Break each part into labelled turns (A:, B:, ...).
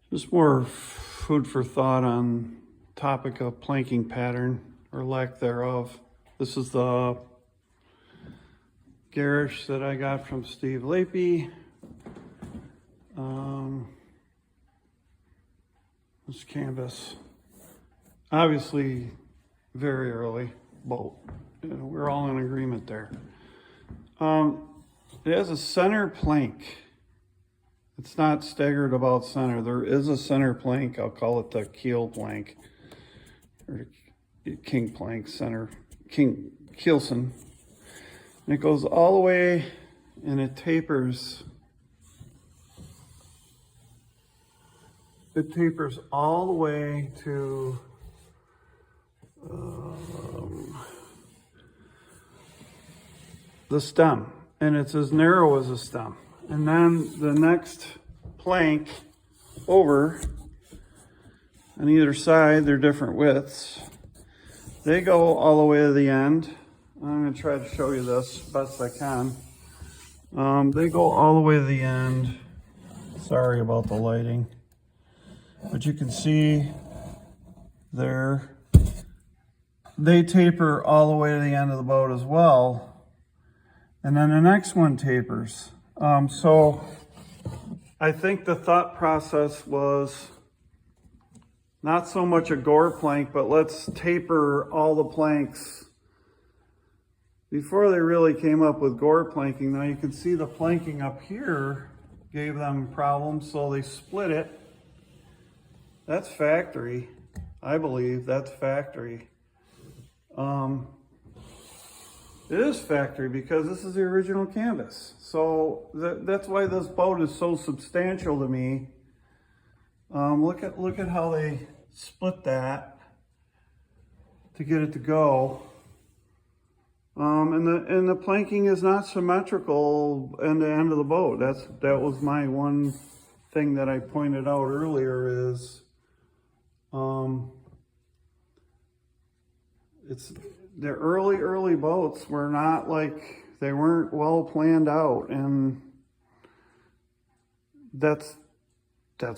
A: Just more food for thought on topic of planking pattern or lack thereof. This is the garish that I got from Steve Lapey. This canvas, obviously very early boat. We're all in agreement there. It has a center plank. It's not staggered about center. There is a center plank. I'll call it the keel plank or king plank, center king keelson. And it goes all the way and it tapers. It tapers all the way to the stem, and it's as narrow as a stem. And then the next plank over on either side, they're different widths. They go all the way to the end. I'm going to try to show you this best I can. They go all the way to the end. Sorry about the lighting. But you can see there, they taper all the way to the end of the boat as well. And then the next one tapers. So I think the thought process was not so much a gore plank, but let's taper all the planks before they really came up with gore planking. Now you can see the planking up here gave them problems, so they split it. That's factory. I believe that's factory. It is factory because this is the original canvas. So that's why this boat is so substantial to me. Look at how they split that to get it to go. And the planking is not symmetrical end to end of the boat. That was my one thing that I pointed out earlier is it's the early boats were not like, they weren't well planned out, and that's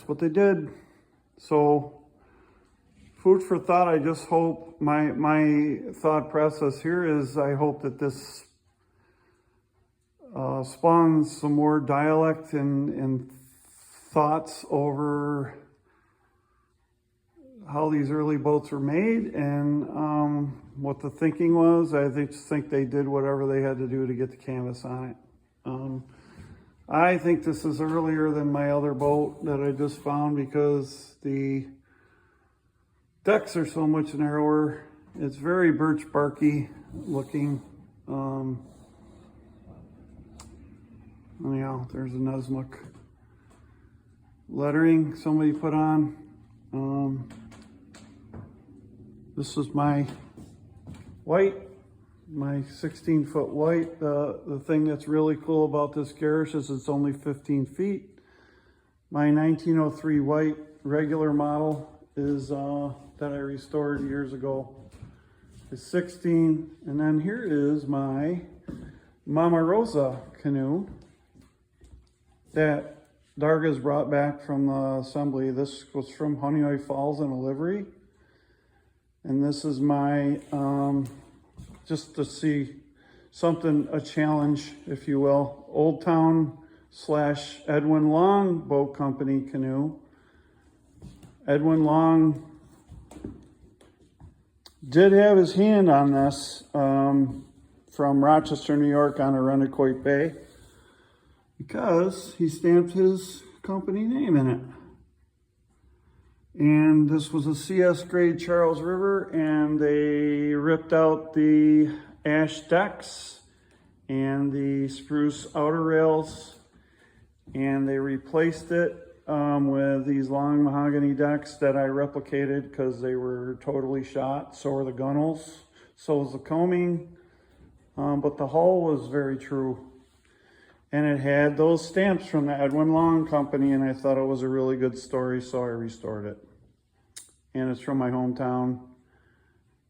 A: what they did. So food for thought. I just hope my thought process here is I hope that this spawns some more dialect and thoughts over how these early boats were made and what the thinking was. I just think they did whatever they had to do to get the canvas on it. I think this is earlier than my other boat that I just found because the decks are so much narrower. It's very birch barky looking. Anyhow, there's a Nuzmuk lettering somebody put on. This is my white, my 16-foot white. The thing that's really cool about this garish is it's only 15 feet. My 1903 white regular model is that I restored years ago is 16. And then here is my Mama Rosa canoe that Darga's brought back from the assembly. This was from Honeoye Falls in a livery. And this is my, just to see something, a challenge, if you will, Old Town / Edwin Long Boat Company canoe. Edwin Long did have his hand on this from Rochester, New York on Arundecoit Bay because he stamped his company name in it. And this was a CS grade Charles River, and they ripped out the ash decks and the spruce outer rails, and they replaced it with these long mahogany decks that I replicated because they were totally shot. So were the gunnels, so was the combing, but the hull was very true. And it had those stamps from the Edwin Long Company, and I thought it was a really good story, so I restored it. And it's from my hometown,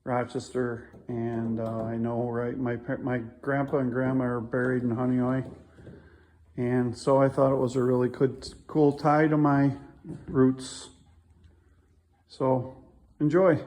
A: Rochester, and I know, right, my grandpa and grandma are buried in Honeoye, and so I thought it was a really cool tie to my roots. So enjoy.